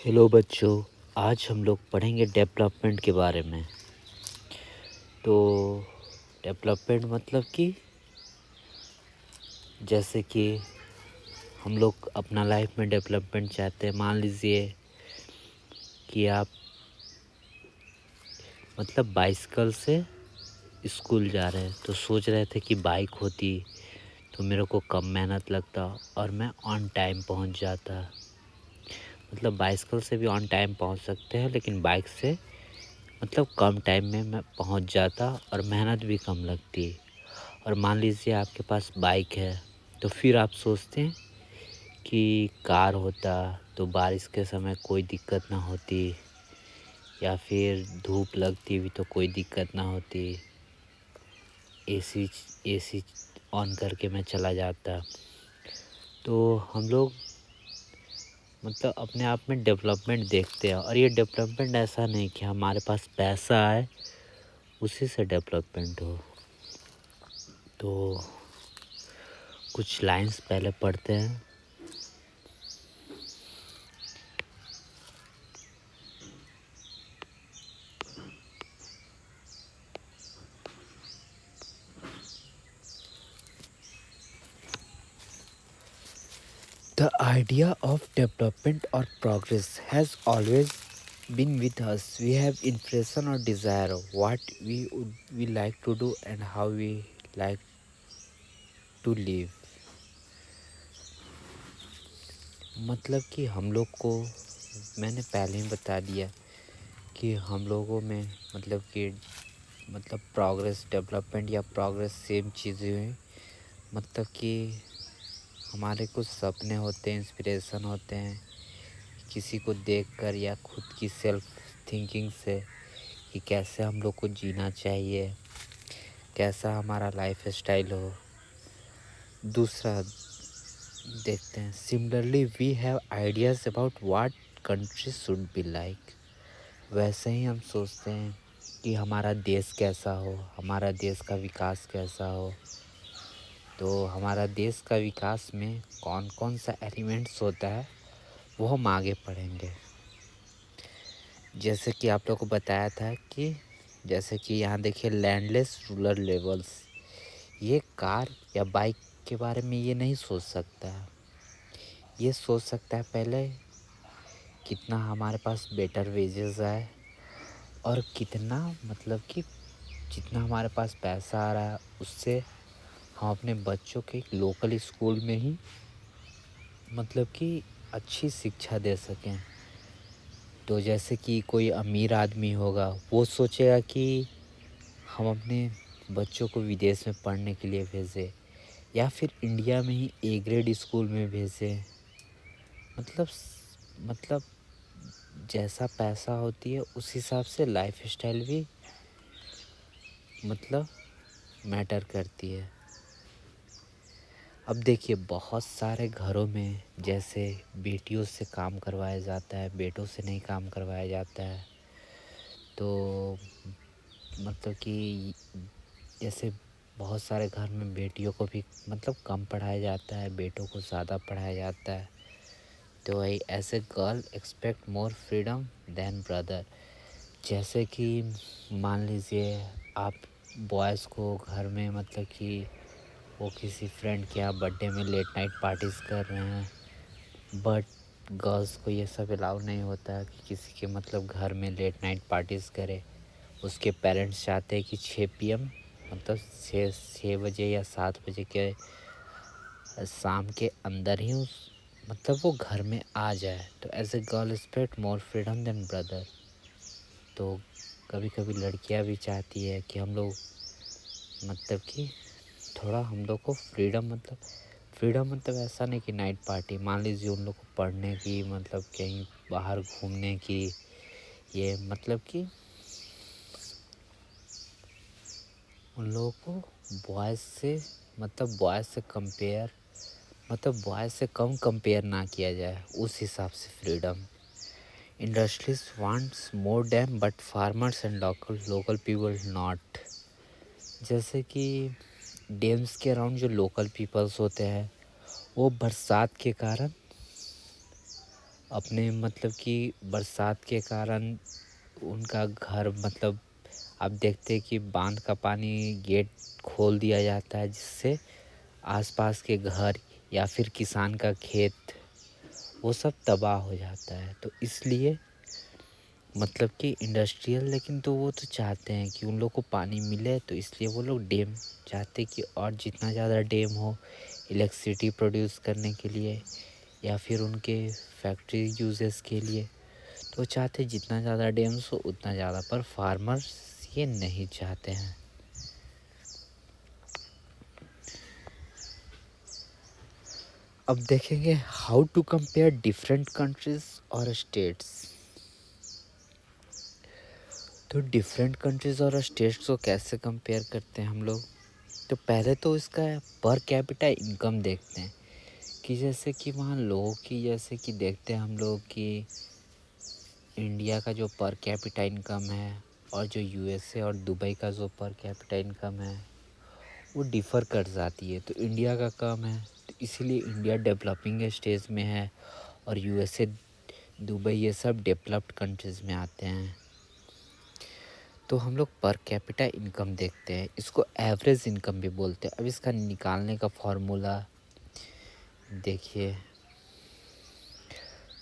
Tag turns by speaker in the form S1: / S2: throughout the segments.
S1: Hello बच्चों। आज हम लोग पढ़ेंगे डेवलपमेंट के बारे में। तो डेवलपमेंट मतलब कि जैसे कि हम लोग अपना लाइफ में डेवलपमेंट चाहते हैं। मान लीजिए कि आप मतलब बाइसिकल से स्कूल जा रहे हैं, तो सोच रहे थे कि बाइक होती तो मेरे को कम मेहनत लगता और मैं ऑन टाइम पहुंच जाता। मतलब बाइसिकल से भी ऑन टाइम पहुंच सकते हैं, लेकिन बाइक से मतलब कम टाइम में मैं पहुंच जाता और मेहनत भी कम लगती। और मान लीजिए आपके पास बाइक है, तो फिर आप सोचते हैं कि कार होता तो बारिश के समय कोई दिक्कत ना होती, या फिर धूप लगती भी तो कोई दिक्कत ना होती। एसी एसी ऑन करके मैं चला जाता। तो हम लोग मतलब अपने आप में डेवलपमेंट देखते हैं, और ये डेवलपमेंट ऐसा नहीं कि हमारे पास पैसा आए उसी से डेवलपमेंट हो। तो कुछ लाइंस पहले पढ़ते हैं। The idea of development or progress has always been with us. We have impression or desire of what we like to do and how we like to live. मतलब कि हम लोग को मैंने पहले ही बता दिया कि हम लोगों में मतलब प्रोग्रेस डेवलपमेंट या प्रोग्रेस सेम चीज़ें हैं। मतलब कि हमारे कुछ सपने होते हैं, इंस्पिरेशन होते हैं किसी को देखकर या खुद की सेल्फ थिंकिंग से कि कैसे हम लोग को जीना चाहिए, कैसा हमारा लाइफ स्टाइल हो। दूसरा देखते हैं, similarly we have ideas about what country should be like. वैसे ही हम सोचते हैं कि हमारा देश कैसा हो, हमारा देश का विकास कैसा हो। तो हमारा देश का विकास में कौन कौन सा एलिमेंट्स होता है वो हम आगे पढ़ेंगे। जैसे कि आप लोग को बताया था कि जैसे कि यहाँ देखिए लैंडलेस रूरल लेवल्स, ये कार या बाइक के बारे में ये नहीं सोच सकता है। ये सोच सकता है पहले कितना हमारे पास बेटर वेजेस आए, और कितना मतलब कि जितना हमारे पास पैसा आ रहा है उससे हम अपने बच्चों के लोकल स्कूल में ही मतलब कि अच्छी शिक्षा दे सकें। तो जैसे कि कोई अमीर आदमी होगा वो सोचेगा कि हम अपने बच्चों को विदेश में पढ़ने के लिए भेजें, या फिर इंडिया में ही ए ग्रेड स्कूल में भेजें। मतलब मतलब जैसा पैसा होती है उस हिसाब से लाइफ स्टाइल भी मतलब मैटर करती है। अब देखिए बहुत सारे घरों में जैसे बेटियों से काम करवाया जाता है, बेटों से नहीं काम करवाया जाता है। तो मतलब कि जैसे बहुत सारे घर में बेटियों को भी मतलब कम पढ़ाया जाता है, बेटों को ज़्यादा पढ़ाया जाता है। तो वही as a girl expect more freedom than brother. जैसे कि मान लीजिए आप बॉयज़ को घर में मतलब कि वो किसी फ्रेंड के यहाँ बर्थडे में लेट नाइट पार्टीज़ कर रहे हैं, बट गर्ल्स को ये सब अलाउ नहीं होता है कि किसी के मतलब घर में लेट नाइट पार्टीज़ करे। उसके पेरेंट्स चाहते हैं कि 6 PM मतलब 6 बजे या 7 बजे के शाम के अंदर ही उस मतलब वो घर में आ जाए। तो as a girl expect more freedom than brother. तो कभी कभी लड़कियां भी चाहती है कि हम लोग मतलब कि थोड़ा हम लोग को फ्रीडम मतलब ऐसा नहीं कि नाइट पार्टी। मान लीजिए उन लोग को पढ़ने की मतलब कहीं बाहर घूमने की, ये मतलब कि उन लोगों को बॉयज़ से मतलब बॉयज़ से कंपेयर मतलब बॉयज़ से कम कंपेयर ना किया जाए, उस हिसाब से freedom. Industries wants more dam but farmers and local people not. जैसे कि डैम्स के अराउंड जो लोकल पीपल्स होते हैं वो बरसात के कारण अपने मतलब कि बरसात के कारण उनका घर मतलब आप देखते हैं कि बांध का पानी गेट खोल दिया जाता है, जिससे आसपास के घर या फिर किसान का खेत वो सब तबाह हो जाता है। तो इसलिए मतलब कि इंडस्ट्रियल, लेकिन तो वो तो चाहते हैं कि उन लोग को पानी मिले, तो इसलिए वो लोग डैम चाहते कि और जितना ज़्यादा डैम हो इलेक्ट्रिसिटी प्रोड्यूस करने के लिए या फिर उनके फैक्ट्री यूजेस के लिए, तो चाहते जितना ज़्यादा डैम्स हो उतना ज़्यादा, पर फार्मर्स ये नहीं चाहते हैं। अब देखेंगे how to compare different countries और स्टेट्स। तो डिफरेंट कंट्रीज और स्टेट्स को कैसे कंपेयर करते हैं हम लोग, तो पहले तो इसका पर कैपिटा इनकम देखते हैं कि जैसे कि वहाँ लोगों की, जैसे कि देखते हैं हम लोग कि इंडिया का जो पर कैपिटा इनकम है और जो यूएसए और दुबई का जो पर कैपिटा इनकम है वो डिफ़र कर जाती है। तो इंडिया का कम है, तो इसीलिए इंडिया डेवलपिंग स्टेज में है और यूएसए दुबई ये सब डेवलप्ड कंट्रीज़ में आते हैं। तो हम लोग पर कैपिटा इनकम देखते हैं, इसको एवरेज इनकम भी बोलते हैं। अब इसका निकालने का फॉर्मूला देखिए,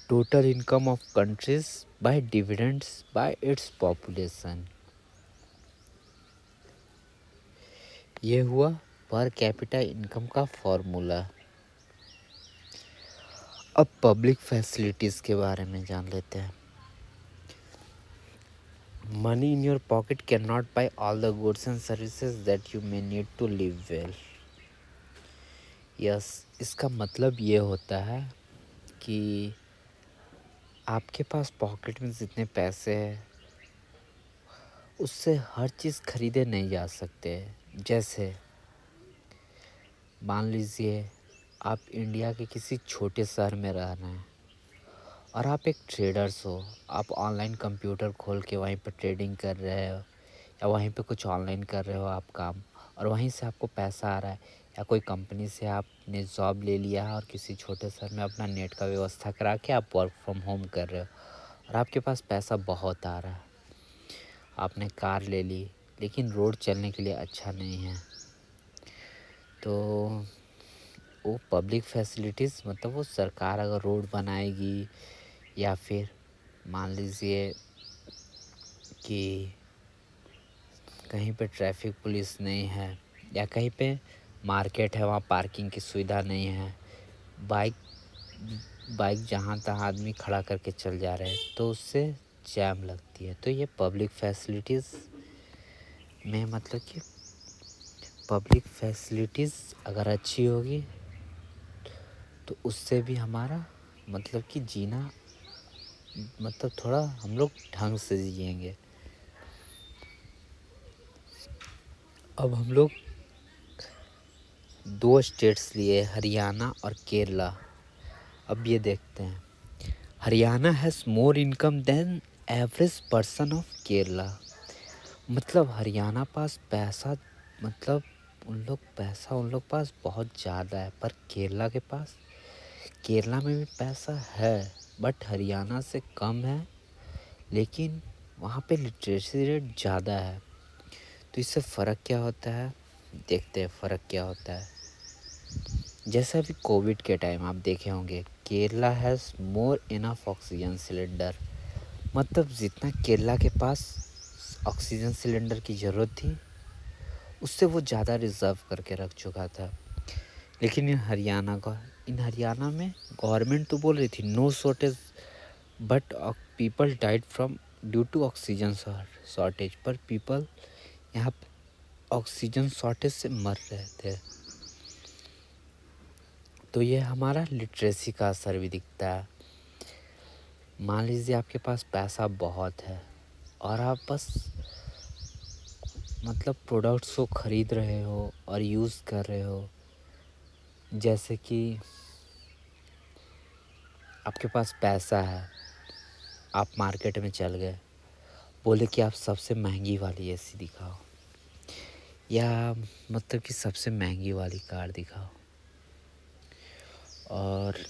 S1: total income of countries by dividends by its population, ये हुआ पर कैपिटा इनकम का फॉर्मूला। अब पब्लिक फैसिलिटीज़ के बारे में जान लेते हैं। Money in your pocket can not buy all the goods and services that you may need to live well. Yes, इसका मतलब ये होता है कि आपके पास पॉकेट में जितने पैसे हैं उससे हर चीज़ खरीदे नहीं जा सकते। जैसे मान लीजिए आप इंडिया के किसी छोटे शहर में रह रहे हैं और आप एक ट्रेडर्स हो, आप ऑनलाइन कंप्यूटर खोल के वहीं पर ट्रेडिंग कर रहे हो या वहीं पे कुछ ऑनलाइन कर रहे हो आप काम, और वहीं से आपको पैसा आ रहा है, या कोई कंपनी से आपने जॉब ले लिया है और किसी छोटे शहर में अपना नेट का व्यवस्था करा के आप वर्क फ्रॉम होम कर रहे हो और आपके पास पैसा बहुत आ रहा है। आपने कार ले ली लेकिन रोड चलने के लिए अच्छा नहीं है, तो वो पब्लिक फैसिलिटीज़ मतलब वो सरकार अगर रोड बनाएगी या फिर मान लीजिए कि कहीं पे ट्रैफिक पुलिस नहीं है या कहीं पे मार्केट है वहाँ पार्किंग की सुविधा नहीं है, बाइक बाइक जहाँ तहाँ आदमी खड़ा करके चल जा रहे हैं तो उससे जैम लगती है। तो ये पब्लिक फैसिलिटीज़ में मतलब कि पब्लिक फैसिलिटीज़ अगर अच्छी होगी तो उससे भी हमारा मतलब कि जीना मतलब थोड़ा हम लोग ढंग से जिएंगे। अब हम लोग दो स्टेट्स लिए, हरियाणा और केरला। अब ये देखते हैं, Haryana has more income than average person of Kerala. मतलब हरियाणा पास पैसा मतलब उन लोग पास बहुत ज़्यादा है, पर केरला में भी पैसा है बट हरियाणा से कम है, लेकिन वहाँ पे लिटरेसी रेट ज़्यादा है। तो इससे फ़र्क क्या होता है, देखते हैं फ़र्क क्या होता है। जैसे अभी कोविड के टाइम आप देखे होंगे Kerala has more enough oxygen cylinder, मतलब जितना केरला के पास ऑक्सीजन सिलेंडर की ज़रूरत थी उससे वो ज़्यादा रिज़र्व करके रख चुका था। लेकिन इन हरियाणा में गवर्नमेंट तो बोल रही थी no shortage, but people died from due to oxygen shortage, पर पीपल यहाँ ऑक्सीजन शॉर्टेज से मर रहे थे। तो ये हमारा लिटरेसी का असर भी दिखता है। मान लीजिए आपके पास पैसा बहुत है और आप बस मतलब प्रोडक्ट्स को ख़रीद रहे हो और यूज़ कर रहे हो, जैसे कि आपके पास पैसा है, आप मार्केट में चल गए, बोले कि आप सबसे महंगी वाली एसी दिखाओ या मतलब कि सबसे महंगी वाली कार दिखाओ, और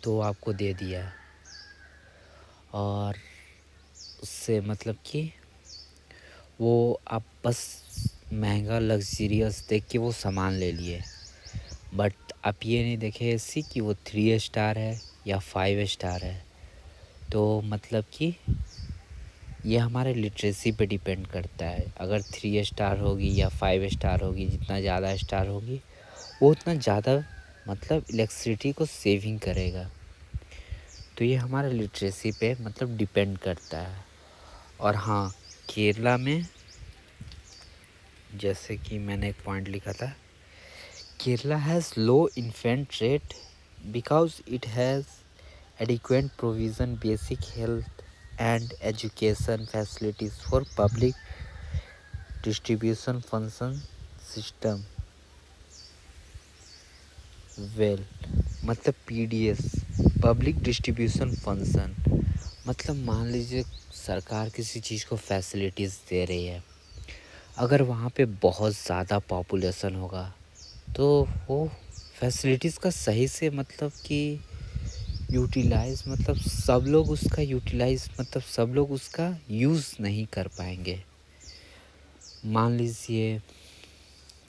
S1: तो आपको दे दिया और उससे मतलब कि वो आप बस महंगा लग्ज़रियस देख के वो सामान ले लिए। बट आप ये नहीं देखे ऐसी कि वो 3 स्टार है या 5 स्टार है। तो मतलब कि ये हमारे लिटरेसी पे डिपेंड करता है। अगर 3 स्टार होगी या 5 स्टार होगी, जितना ज़्यादा स्टार होगी वो उतना ज़्यादा मतलब इलेक्ट्रिसिटी को सेविंग करेगा। तो ये हमारे लिटरेसी पे मतलब डिपेंड करता है। और हाँ, केरला में जैसे कि मैंने एक पॉइंट लिखा था, Kerala has low infant rate because it has adequate provision basic health and education facilities for public distribution function system well। मतलब पीडीएस पब्लिक डिस्ट्रीब्यूशन फंक्शन, मतलब मान लीजिए सरकार किसी चीज़ को फैसिलिटीज़ दे रही है। अगर वहाँ पे बहुत ज़्यादा पॉपुलेशन होगा तो वो फैसिलिटीज़ का सही से मतलब कि यूटिलाइज़ मतलब सब लोग उसका यूटिलाइज़ मतलब सब लोग उसका यूज़ नहीं कर पाएंगे। मान लीजिए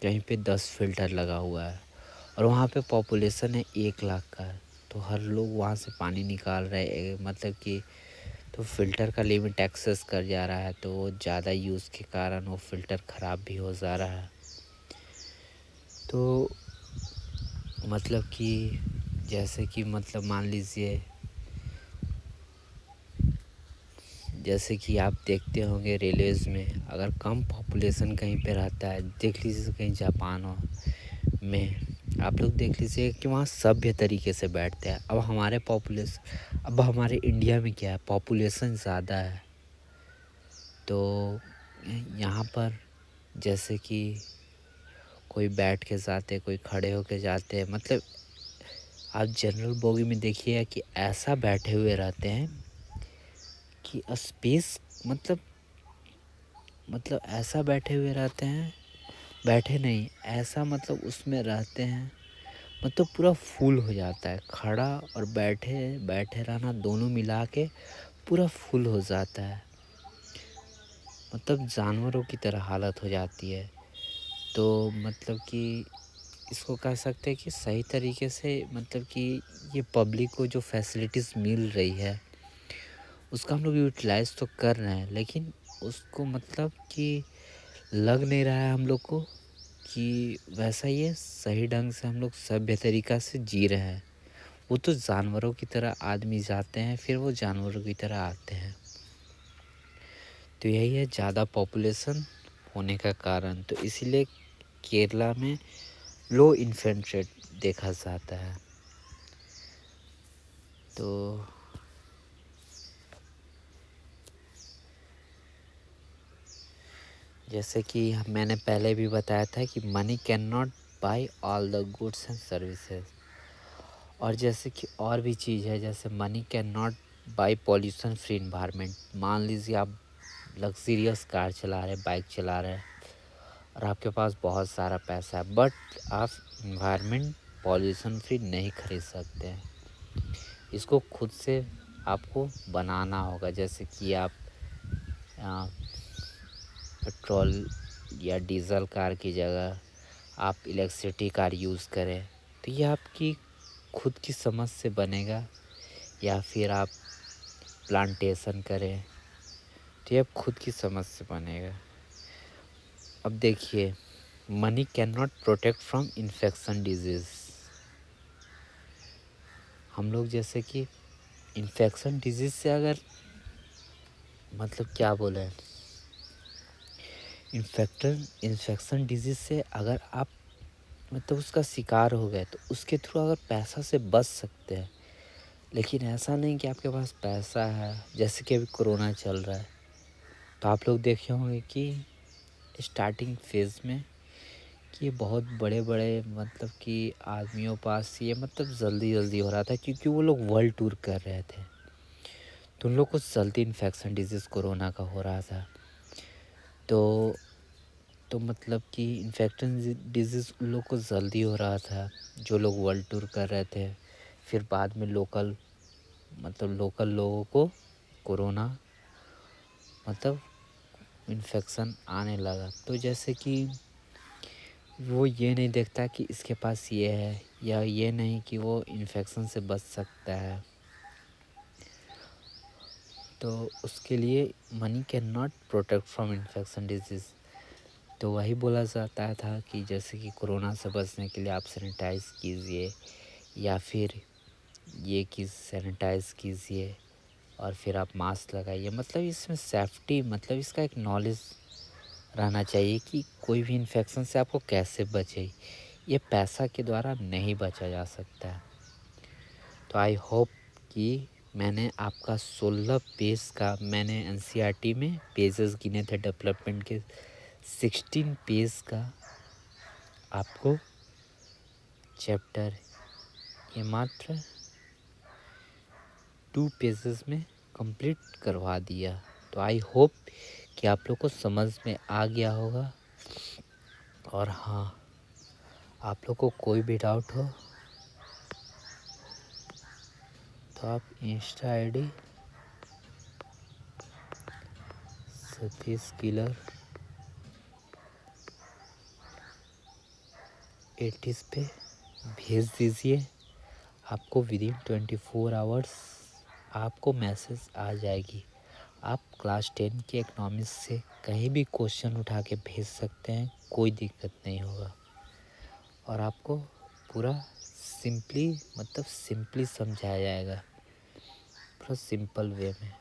S1: कहीं पे 10 फ़िल्टर लगा हुआ है और वहाँ पे पॉपुलेशन है 1 लाख का, तो हर लोग वहाँ से पानी निकाल रहे हैं मतलब कि तो फ़िल्टर का लिमिट एक्सेस कर जा रहा है, तो वो ज़्यादा यूज़ के कारण वो फ़िल्टर ख़राब भी हो जा रहा है। तो मतलब कि जैसे कि मतलब मान लीजिए जैसे कि आप देखते होंगे रेलवेज़ में अगर कम पॉपुलेशन कहीं पे रहता है, देख लीजिए कहीं जापान में आप लोग देख लीजिए कि वहाँ सभ्य तरीके से बैठते हैं। अब हमारे इंडिया में क्या है, पॉपुलेशन ज़्यादा है तो यहाँ पर जैसे कि कोई बैठ के जाते, कोई खड़े होके जाते, मतलब आप जनरल बोगी में देखिए कि ऐसा बैठे हुए रहते हैं कि स्पेस मतलब ऐसा बैठे हुए रहते हैं, बैठे नहीं ऐसा मतलब उसमें रहते हैं, मतलब पूरा फुल हो जाता है। खड़ा और बैठे बैठे रहना दोनों मिला के पूरा फुल हो जाता है, मतलब जानवरों की तरह हालत हो जाती है। तो मतलब कि इसको कह सकते हैं कि सही तरीके से मतलब कि ये पब्लिक को जो फैसिलिटीज़ मिल रही है उसका हम लोग यूटिलाइज़ तो कर रहे हैं, लेकिन उसको मतलब कि लग नहीं रहा है हम लोग को कि वैसा ये सही ढंग से हम लोग सभ्य तरीक़ा से जी रहे हैं। वो तो जानवरों की तरह आदमी जाते हैं, फिर वो जानवरों की तरह आते हैं। तो यही है ज़्यादा पॉपुलेशन होने का कारण, तो इसीलिए केरला में लो इन्फेंट रेट देखा जाता है। तो जैसे कि मैंने पहले भी बताया था कि money can not buy all the goods and services, और जैसे कि और भी चीज़ है जैसे money can not buy pollution free environment. मान लीजिए आप लग्जरियस कार चला रहे, बाइक चला रहे और आपके पास बहुत सारा पैसा है, बट आप इन्वायरमेंट पॉल्यूशन फ्री नहीं खरीद सकते हैं। इसको खुद से आपको बनाना होगा। जैसे कि आप पेट्रोल या डीज़ल कार की जगह आप इलेक्ट्रिसिटी कार यूज़ करें, तो ये आपकी खुद की समझ से बनेगा। या फिर आप प्लांटेशन करें, तो ये आप खुद की समझ से बनेगा। अब देखिए, money can not protect from infection disease. हम लोग जैसे कि इन्फेक्शन डिजीज़ से अगर मतलब क्या बोले, इन्फेक्शन डिजीज़ से अगर आप मतलब उसका शिकार हो गए तो उसके थ्रू अगर पैसा से बच सकते हैं। लेकिन ऐसा नहीं कि आपके पास पैसा है, जैसे कि अभी कोरोना चल रहा है, तो आप लोग देखे होंगे कि स्टार्टिंग फेज़ में कि ये बहुत बड़े बड़े मतलब कि आदमियों पास ये मतलब जल्दी जल्दी हो रहा था, क्योंकि वो लोग वर्ल्ड टूर कर रहे थे, तो उन लोग को जल्दी इन्फेक्शन डिजीज़ कोरोना का हो रहा था। तो मतलब कि इन्फेक्शन डिजीज़ उन लोग को जल्दी हो रहा था जो लोग वर्ल्ड टूर कर रहे थे। फिर बाद में लोकल लोगों को कोरोना इन्फेक्शन आने लगा। तो जैसे कि वो ये नहीं देखता कि इसके पास ये है, या ये नहीं कि वो इन्फेक्शन से बच सकता है। तो उसके लिए money can not protect from infection disease. तो वही बोला जाता था कि जैसे कि कोरोना से बचने के लिए आप सैनिटाइज़ कीजिए, या फिर ये कि सैनिटाइज़ कीजिए और फिर आप मास्क लगाइए। इसमें सेफ्टी इसका एक नॉलेज रहना चाहिए कि कोई भी इन्फेक्शन से आपको कैसे बचे। ये पैसा के द्वारा नहीं बचा जा सकता है। तो आई होप कि मैंने आपका 16 पेज का, मैंने एनसीईआरटी में पेजेस गिने थे डेवलपमेंट के, 16 पेज का आपको चैप्टर ये मात्र 2 पेजेस में कंप्लीट करवा दिया। तो आई होप कि आप लोग को समझ में आ गया होगा। और हाँ, आप लोग को कोई भी डाउट हो तो आप इंस्टा आईडी सतीश किलर 80 पे भेज दीजिए। आपको विदिन 24 आवर्स आपको मैसेज आ जाएगी। आप क्लास 10 के इकोनॉमिक्स से कहीं भी क्वेश्चन उठा के भेज सकते हैं, कोई दिक्कत नहीं होगा। और आपको पूरा सिंपली समझाया जाएगा, पूरा सिंपल वे में।